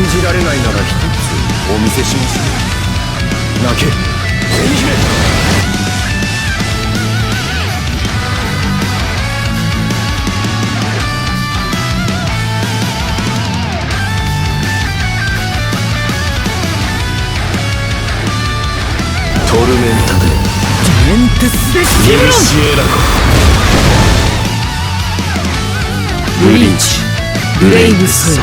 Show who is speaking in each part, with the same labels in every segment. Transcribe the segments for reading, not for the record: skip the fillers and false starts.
Speaker 1: じられないなら一つお見せします。泣け、紅姫。トルメンタで
Speaker 2: メンテスで
Speaker 1: シエラコブリーチブレイブソウル。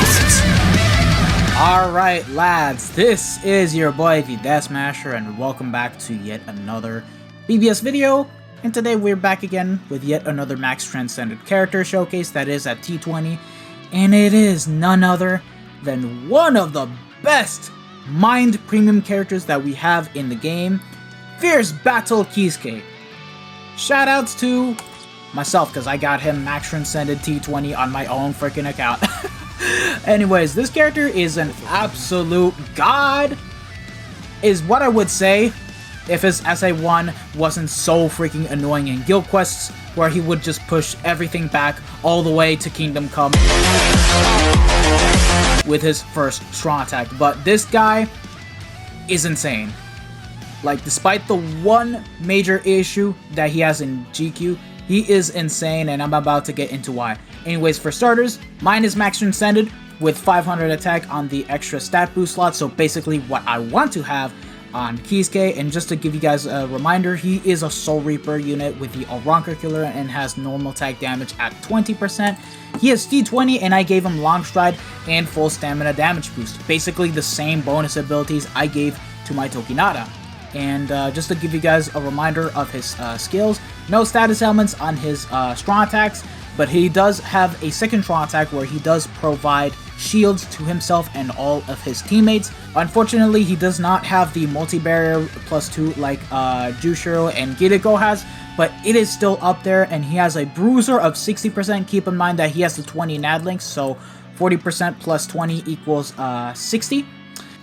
Speaker 2: Alright lads, this is your boy the Death Smasher and welcome back to yet another BBS video, and today we're back again with yet another Max Transcended character showcase that is at T20, and it is none other than one of the best mind premium characters that we have in the game, Fierce Battle Kisuke. Shoutouts to myself because I got him Max Transcended T20 on my own freaking account. Anyways, this character is an absolute god, is what I would say if his SA1 wasn't so freaking annoying in guild quests where he would just push everything back all the way to Kingdom Come with his first strong attack. But this guy is insane. Like, despite the one major issue that he has in GQ, he is insane, and I'm about to get into why. Anyways, for starters, mine is Max Transcended with 500 attack on the extra stat boost slot, so basically what I want to have on Kisuke. And just to give you guys a reminder, he is a Soul Reaper unit with the Aranker Killer and has normal attack damage at 20%. He is T20 and I gave him Long Stride and full stamina damage boost, basically the same bonus abilities I gave to my Tokinata. And just to give you guys a reminder of his skills, no status elements on his strong attacks, but he does have a second strong attack where he does provide shields to himself and all of his teammates. Unfortunately, he does not have the multi-barrier +2 like Jushiro and Giriko has, but it is still up there, and he has a bruiser of 60%. Keep in mind that he has the 20 Nadlinks, so 40% plus 20 equals 60.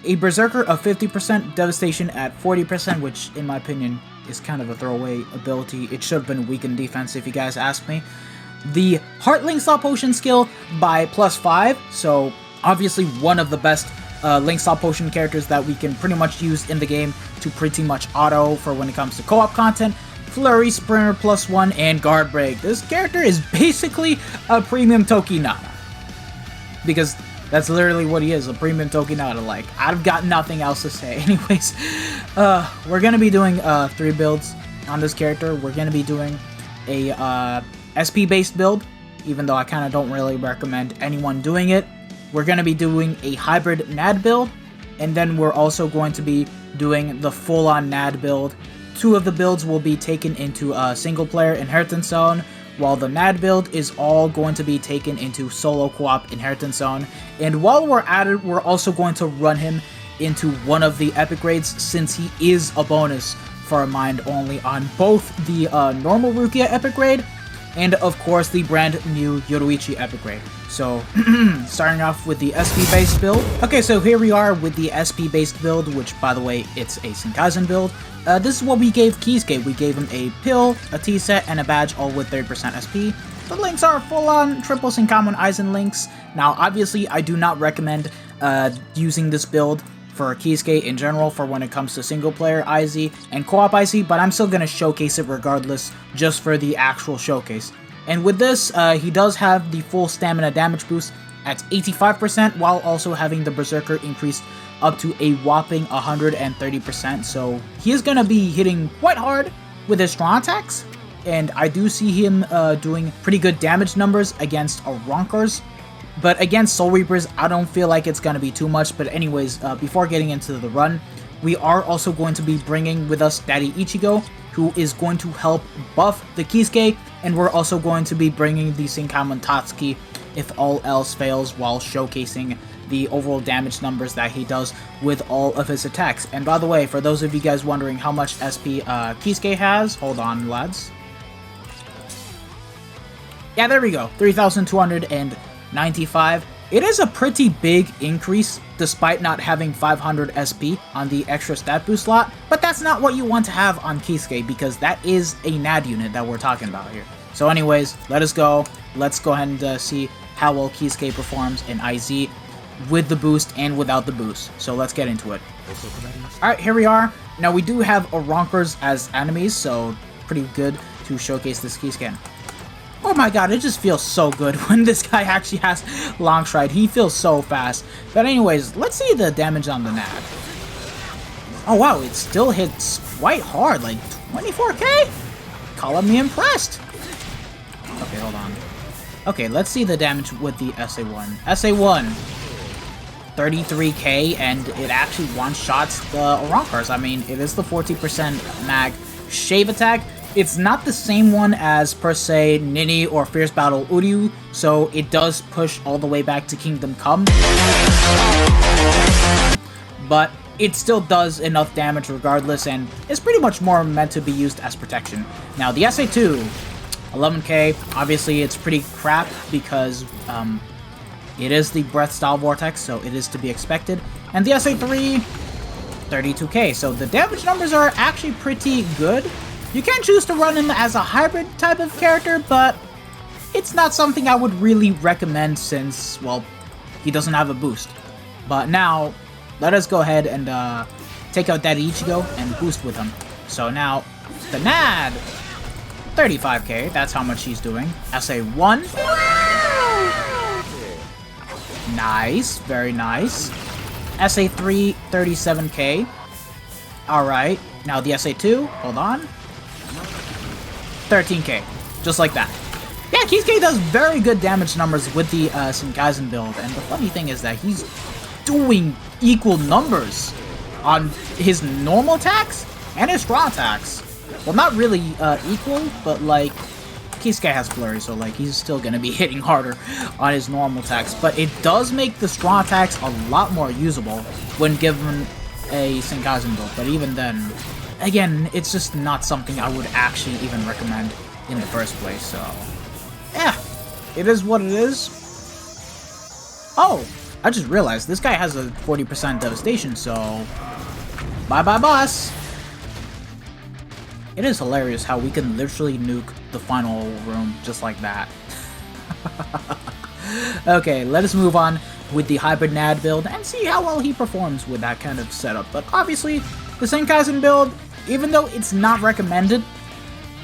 Speaker 2: A Berserker of 50%, Devastation at 40%, which in my opinion is kind of a throwaway ability. It should have been weakened defense if you guys ask me. The Heart Link Stop Potion skill by +5, so obviously one of the best Link Stop Potion characters that we can pretty much use in the game to pretty much auto for when it comes to co-op content. Flurry, Sprinter +1, and Guard Break. This character is basically a premium Tokinata, because that's literally what he is, a premium Tokinata. Like, I've got nothing else to say. Anyways, we're going to be doing 3 builds on this character. We're going to be doing a SP-based build, even though I kind of don't really recommend anyone doing it. We're going to be doing a hybrid NAD build, and then we're also going to be doing the full-on NAD build. 2 of the builds will be taken into a single-player Inheritance Zone, while the NAD build is all going to be taken into solo co-op Inheritance Zone. And while we're at it, we're also going to run him into one of the epic grades, since he is a bonus for a mind only on both the normal Rukia epic grade and of course the brand new Yoruichi epic grade. So starting off with the SP based build. Okay, so here we are with the SP based build, which by the way, it's a Senkaizen build. This is what we gave Kisuke. We gave him a pill, a tea set, and a badge, all with 30% SP. The links are full-on triple Senkaizen links. Now, obviously, I do not recommend using this build for Kisuke in general for when it comes to single-player IZ and co-op IZ, but I'm still going to showcase it regardless, just for the actual showcase. And with this, he does have the full stamina damage boost at 85%, while also having the Berserker increased up to a whopping 130%, so he is going to be hitting quite hard with his strong attacks, and I do see him doing pretty good damage numbers against Arankers, but against Soul Reapers, I don't feel like it's going to be too much. But anyways, before getting into the run, we are also going to be bringing with us Daddy Ichigo, who is going to help buff the Kisuke, and we're also going to be bringing the Senkaimon Tatsuki if all else fails, while showcasing the overall damage numbers that he does with all of his attacks. And by the way, for those of you guys wondering how much SP Kisuke has, hold on lads. Yeah, there we go, 3,295. It is a pretty big increase despite not having 500 SP on the extra stat boost slot, but that's not what you want to have on Kisuke, because that is a NAD unit that we're talking about here. So anyways, let us go. Let's go ahead and see how well Kisuke performs in IZ. with the boost and without the boost. So let's get into it. Alright, here we are. Now we do have Oronkers as enemies, so pretty good to showcase this Kisuke. Oh my god, it just feels so good when this guy actually has Long Stride. He feels so fast. But anyways, let's see the damage on the Nad. Oh wow, it still hits quite hard, like 24k? Calling me impressed. Okay, hold on. Okay, let's see the damage with the SA1. SA1, 33k, and it actually one-shots the Oronkers. I mean, it is the 40% mag shave attack. It's not the same one as, per se, Nini or Fierce Battle Uryu, so it does push all the way back to Kingdom Come. But it still does enough damage regardless, and it's pretty much more meant to be used as protection. Now, the SA2, 11k, obviously it's pretty crap because it is the Breath Style Vortex, so it is to be expected. And the SA3, 32k, so the damage numbers are actually pretty good. You can choose to run him as a hybrid type of character, but it's not something I would really recommend since, well, he doesn't have a boost. But now, let us go ahead and take out that Ichigo and boost with him. So now, the Nad, 35k, that's how much he's doing. SA1. Nice, very nice. SA3, 37k. Alright, now the SA2, hold on. 13k, just like that. Yeah, Kisuke does very good damage numbers with the Senkaizen build, and the funny thing is that he's doing equal numbers on his normal attacks and his strong attacks. Well, not really equal, but like, Kisuke has flurry, so like, he's still gonna be hitting harder on his normal attacks, but it does make the strong attacks a lot more usable when given a Senkaizen build, but even then, again, it's just not something I would actually even recommend in the first place, so yeah, it is what it is. Oh, I just realized this guy has a 40% devastation, so bye-bye, boss. It is hilarious how we can literally nuke the final room just like that. Okay, let us move on with the Hybrid Nad build and see how well he performs with that kind of setup. But obviously, the Senkaizen build, even though it's not recommended,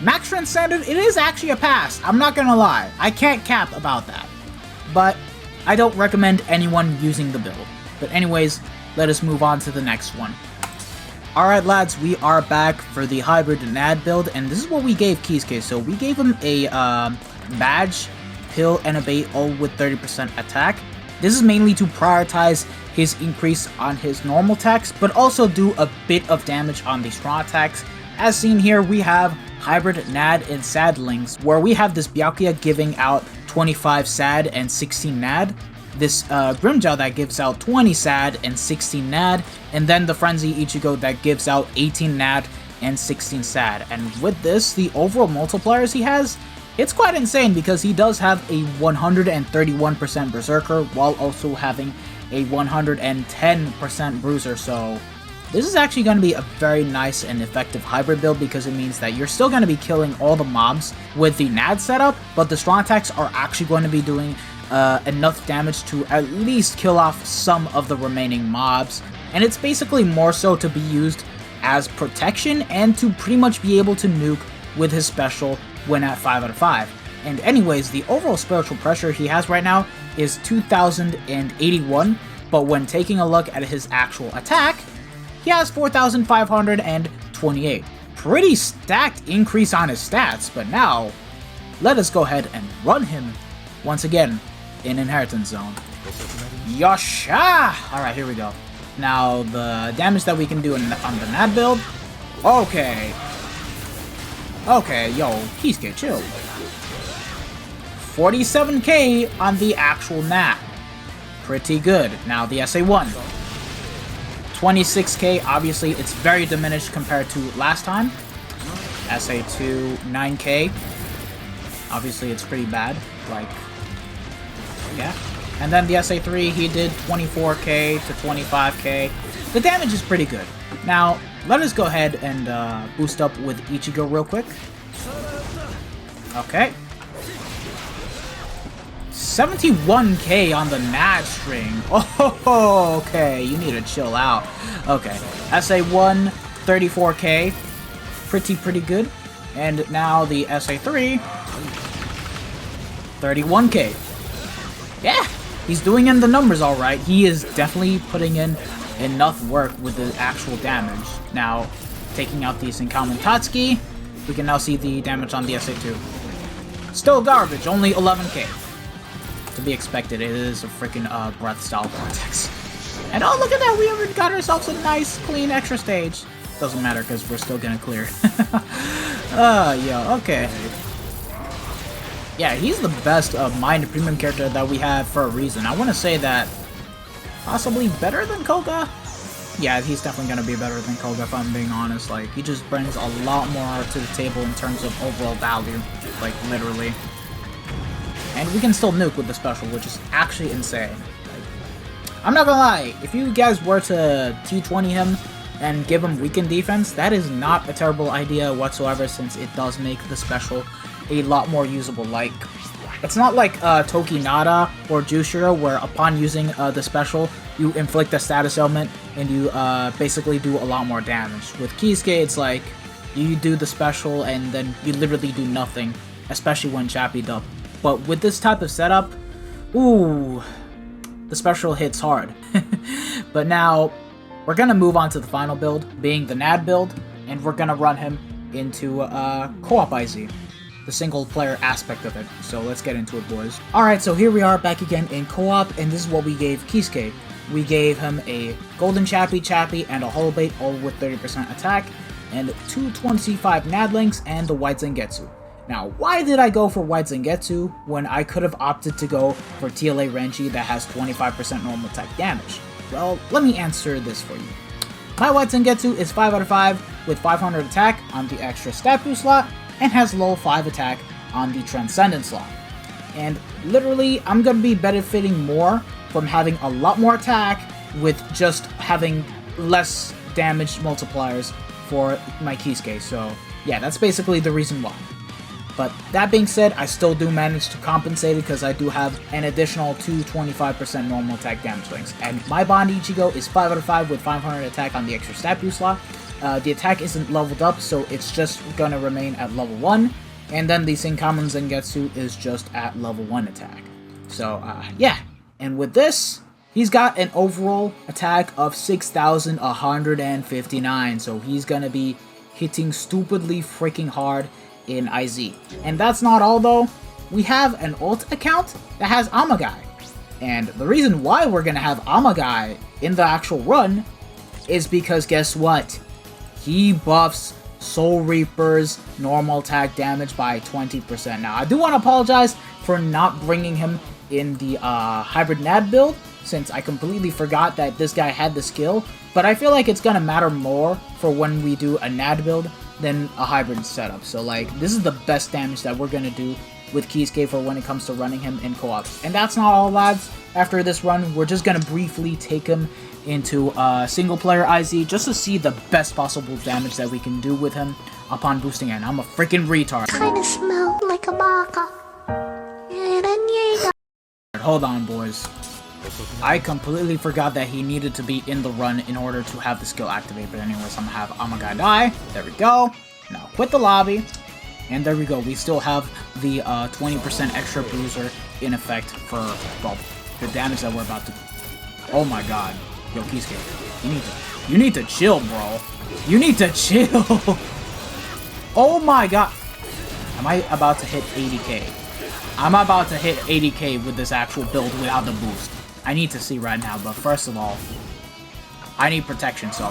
Speaker 2: Max Transcended, it is actually a pass. I'm not gonna lie. I can't cap about that. But I don't recommend anyone using the build. But anyways, let us move on to the next one. Alright lads, we are back for the Hybrid Nad build, and this is what we gave Kisuke. So we gave him a badge, pill, and a bait, all with 30% attack. This is mainly to prioritize his increase on his normal attacks, but also do a bit of damage on the strong attacks. As seen here, we have Hybrid Nad and Sadlings, where we have this Byakuya giving out 25 Sad and 16 Nad, this Grimmjow that gives out 20 Sad and 16 Nad, and then the Frenzy Ichigo that gives out 18 Nad and 16 Sad. And with this, the overall multipliers he has, it's quite insane because he does have a 131% Berserker while also having a 110% Bruiser, so this is actually going to be a very nice and effective hybrid build because it means that you're still going to be killing all the mobs with the Nad setup, but the strong attacks are actually going to be doing enough damage to at least kill off some of the remaining mobs, and it's basically more so to be used as protection and to pretty much be able to nuke with his special when at 5 out of 5. And anyways, the overall spiritual pressure he has right now is 2081, but when taking a look at his actual attack, he has 4,528. Pretty stacked increase on his stats, but now, let us go ahead and run him once again in Inheritance Zone. Yasha! Alright, here we go. Now, the damage that we can do on the Nad build. Okay. Okay, yo, Kisuke, chill. 47k on the actual Nad. Pretty good. Now, the SA1. 26k, obviously, it's very diminished compared to last time. SA2, 9k. Obviously, it's pretty bad. Like, yeah. And then the SA3, he did 24k to 25k. The damage is pretty good. Now, let us go ahead and boost up with Ichigo real quick. Okay. 71k on the NAD string. Oh, okay. You need to chill out. Okay. SA1, 34k. Pretty good. And now the SA3, 31k. Yeah, he's doing in the numbers all right. He is definitely putting in enough work with the actual damage. Now, taking out the Senkaizen Tatsuki, we can now see the damage on the SA2. Still garbage, only 11k. To be expected, it is a freaking breath style vortex. And oh, look at that, we already got ourselves a nice, clean extra stage. Doesn't matter, because we're still gonna clear. Yeah, okay. Yeah, he's the best Mind Premium character that we have for a reason. I want to say that possibly better than Koga? Yeah, he's definitely going to be better than Koga if I'm being honest. Like, he just brings a lot more to the table in terms of overall value. Like, literally. And we can still nuke with the special, which is actually insane. Like, I'm not gonna lie, if you guys were to T20 him and give him weakened defense, that is not a terrible idea whatsoever, since it does make the special a lot more usable. Like, it's not like Tokinada or Jushiro, where upon using the special, you inflict a status ailment and you basically do a lot more damage. With Kisuke, it's like you do the special and then you literally do nothing, especially when chappied up. But with this type of setup, ooh, the special hits hard. But now, we're gonna move on to the final build, being the NAD build, and we're gonna run him into co-op IZ, the single player aspect of it. So let's get into it, boys. Alright, so here we are back again in co-op, and this is what we gave Kisuke. We gave him a Golden Chappy and a Holobait, all with 30% attack, and 225 NAD links, and the White Zangetsu. Now, why did I go for White Zangetsu when I could have opted to go for TLA Renchi that has 25% normal attack damage? Well, let me answer this for you. My White Zangetsu is 5 out of 5 with 500 attack on the extra stat boost slot, and has low 5 attack on the Transcended slot. And literally, I'm going to be benefiting more from having a lot more attack with just having less damage multipliers for my Kisuke. So yeah, that's basically the reason why. But that being said, I still do manage to compensate it because I do have an additional 225% normal attack damage links. And my Bond Ichigo is 5 out of 5 with 500 attack on the extra stat boost slot. The attack isn't leveled up, so it's just gonna remain at level 1. And then the Senkaizen Zangetsu is just at level 1 attack. So, yeah. And with this, he's got an overall attack of 6,159. So he's gonna be hitting stupidly freaking hard in IZ. And that's not all though. We have an ult account that has Amagai. And the reason why we're gonna have Amagai in the actual run is because guess what? He buffs Soul Reaper's normal attack damage by 20%. Now, I do want to apologize for not bringing him in the hybrid NAD build, since I completely forgot that this guy had the skill, but I feel like it's gonna matter more for when we do a NAD build than a hybrid setup. So like, this is the best damage that we're gonna do with Kisuke for when it comes to running him in co-op. And that's not all, lads. After this run, we're just gonna briefly take him into single player IZ just to see the best possible damage that we can do with him upon boosting in. I'm a freaking retard.
Speaker 3: Kinda smell like a baka.
Speaker 2: Hold on, boys. I completely forgot that he needed to be in the run in order to have the skill activate. But anyways, I'm gonna have Amagai die. There we go. Now quit the lobby. And there we go. We still have the 20% extra bruiser in effect for, well, the damage that we're about to... Oh my god. Yo, Kisuke, you need to chill, bro. You need to chill. Oh my god. Am I about to hit 80k? I'm about to hit 80k with this actual build without the boost. I need to see right now, but first of all, I need protection, so...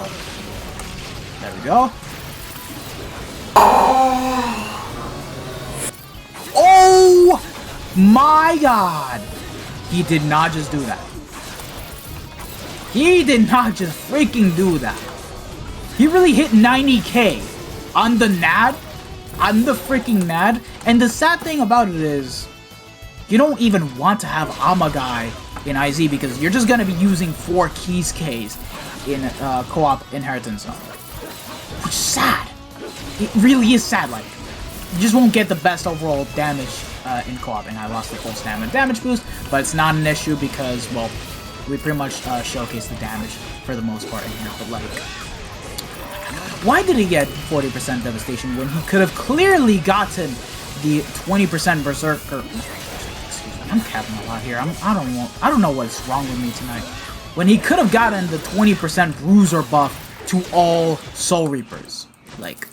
Speaker 2: There we go. Oh my god! He did not just do that. He did not just freaking do that. He really hit 90k on the NAD, on the freaking NAD. And the sad thing about it is, you don't even want to have Amagai in IZ because you're just going to be using 4 Kisukes in co-op inheritance zone. Which is sad. It really is sad. Like, you just won't get the best overall damage in co-op, and I lost the full stamina damage boost, but it's not an issue because, well, we pretty much showcase the damage for the most part in here, but like, why did he get 40% devastation when he could have clearly gotten the 20% berserker? Excuse me, I'm capping a lot here. I don't know what's wrong with me tonight. When he could have gotten the 20% bruiser buff to all Soul Reapers. Like,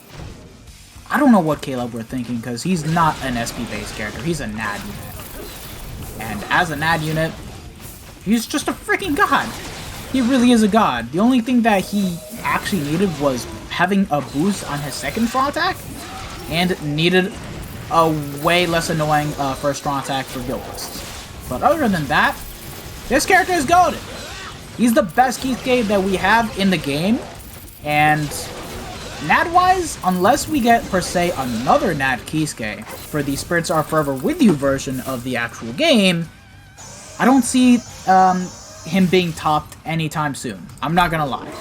Speaker 2: I don't know what Caleb were thinking, because he's not an SP-based character. He's a NAD unit. And as a NAD unit, he's just a freaking god. He really is a god. The only thing that he actually needed was having a boost on his second strong attack, and needed a way less annoying first strong attack for guild lists. But other than that, this character is goated. He's the best Kisuke that we have in the game, and NAD-wise, unless we get, per se, another NAD Kisuke for the Spirits Are Forever With You version of the actual game, I don't see him being topped anytime soon. I'm not gonna lie.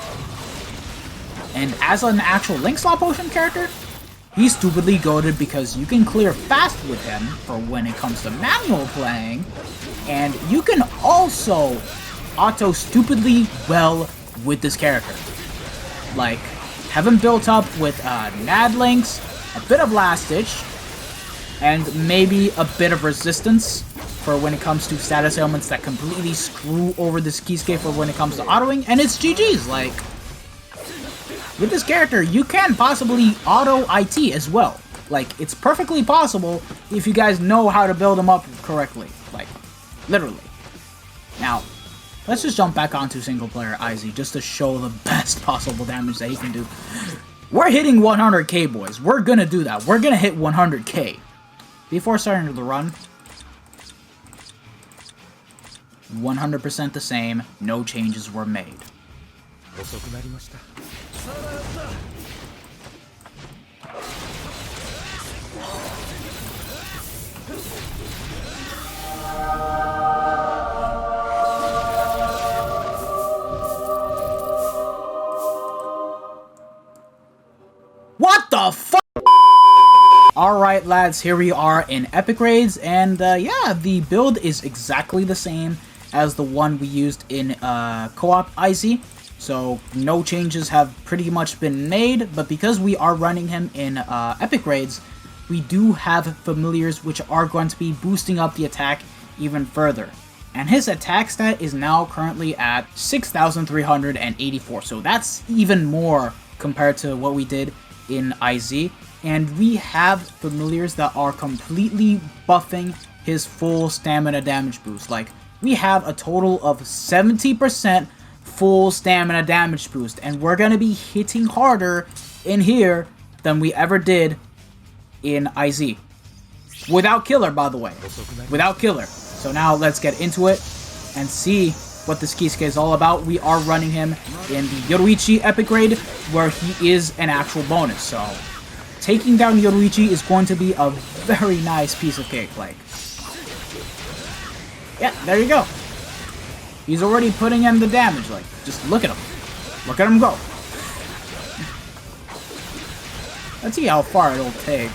Speaker 2: And as an actual Link Slot Potion character, he's stupidly goated because you can clear fast with him for when it comes to manual playing, and you can also auto stupidly well with this character. Like, have him built up with NAD links, a bit of Last Ditch, and maybe a bit of resistance for when it comes to status ailments that completely screw over this Kisuke for when it comes to autoing, and it's GG's. Like, with this character, you can possibly auto IT as well. Like, it's perfectly possible if you guys know how to build him up correctly. Like, literally. Now, let's just jump back onto single player IZ just to show the best possible damage that he can do. We're hitting 100k, boys. We're gonna do that. We're gonna hit 100k. Before starting the run, 100% the same. No changes were made. What the fuck? Alright lads, here we are in Epic Raids, and yeah, the build is exactly the same as the one we used in co-op IZ. So no changes have pretty much been made, but because we are running him in Epic Raids, we do have familiars which are going to be boosting up the attack even further. And his attack stat is now currently at 6,384, so that's even more compared to what we did in IZ. And we have familiars that are completely buffing his full stamina damage boost. Like, we have a total of 70% full stamina damage boost, and we're gonna be hitting harder in here than we ever did in IZ. Without killer, by the way. Without killer. So now let's get into it and see what this Kisuke is all about. We are running him in the Yoruichi Epic Raid, where he is an actual bonus. So taking down Yoruichi is going to be a very nice piece of cake. Like, yeah, there you go. He's already putting in the damage. Like, just look at him. Look at him go. Let's see how far it'll take.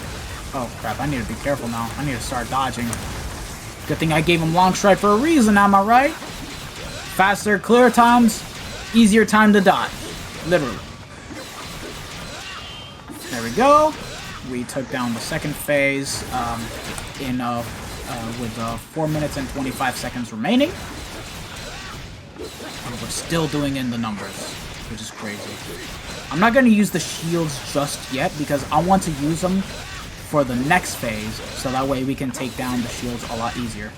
Speaker 2: Oh crap, I need to be careful now. I need to start dodging. Good thing I gave him long stride for a reason, am I right? Faster clear times, easier time to dodge. Literally. There we go. We took down the second phase with 4 minutes and 25 seconds remaining. And we're still doing in the numbers, which is crazy. I'm not going to use the shields just yet because I want to use them for the next phase, so that way we can take down the shields a lot easier.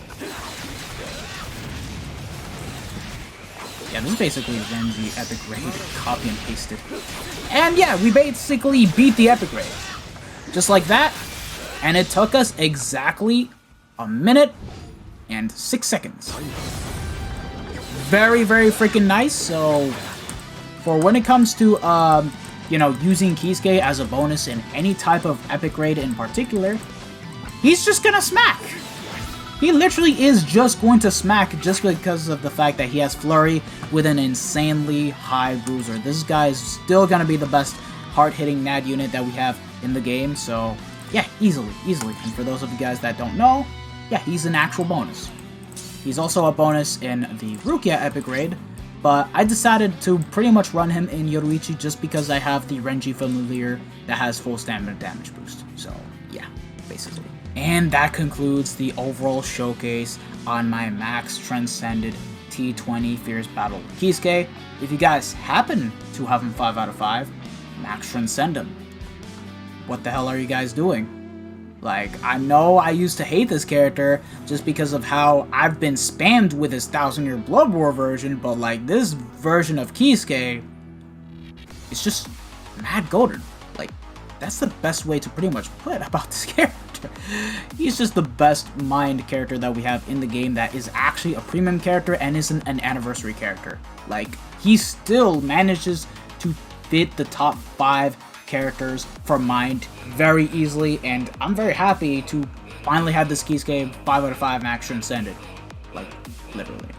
Speaker 2: Yeah, this is basically Renzi Epic Raid, copy and pasted. And yeah, we basically beat the Epic Raid. Just like that, and it took us exactly a minute and 6 seconds. Very, very freaking nice. So, for when it comes to, you know, using Kisuke as a bonus in any type of Epic Raid in particular, he's just gonna smack. He literally is just going to smack just because of the fact that he has Flurry with an insanely high bruiser. This guy is still gonna be the best hard-hitting NAD unit that we have in the game, so Yeah, easily. And for those of you guys that don't know, yeah, he's an actual bonus. He's also a bonus in the Rukia Epic Raid, but I decided to pretty much run him in Yoruichi just because I have the Renji Familiar that has full stamina damage boost. So, yeah, basically. And that concludes the overall showcase on my Max Transcended T20 Fierce Battle with Kisuke. If you guys happen to have him 5 out of 5, Max Transcend him. What the hell are you guys doing? Like, I know I used to hate this character just because of how I've been spammed with his 1000-year Blood War version, but like, this version of Kisuke is just mad golden. Like, that's the best way to pretty much put it about this character. He's just the best mind character that we have in the game that is actually a premium character and isn't an anniversary character. Like, he still manages to fit the top 5 characters for mind very easily, and I'm very happy to finally have this Kisuke 5 out of 5 Max Transcended. Like, literally.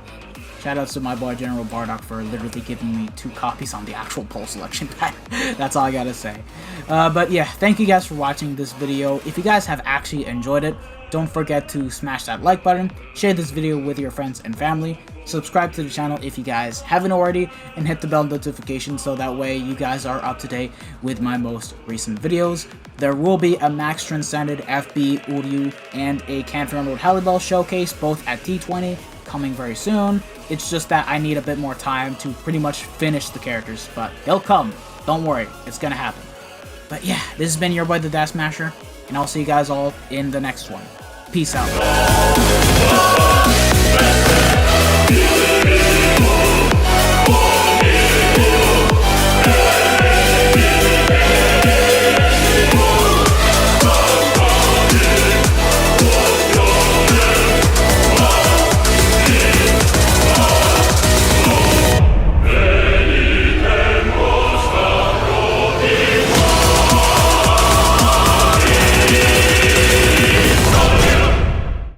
Speaker 2: Shoutouts to my boy General Bardock for literally giving me 2 copies on the actual poll selection pack. That's all I gotta say. But yeah, thank you guys for watching this video. If you guys have actually enjoyed it, don't forget to smash that like button, share this video with your friends and family, subscribe to the channel if you guys haven't already, and hit the bell notification so that way you guys are up to date with my most recent videos. There will be a Max Transcended FB, Uryu, and a Canton Emerald Halibel showcase, both at T20, coming very soon. It's just that I need a bit more time to pretty much finish the characters, but they'll come. Don't worry, it's gonna happen. But yeah, this has been your boy the Dash Smasher, and I'll see you guys all in the next one. Peace out.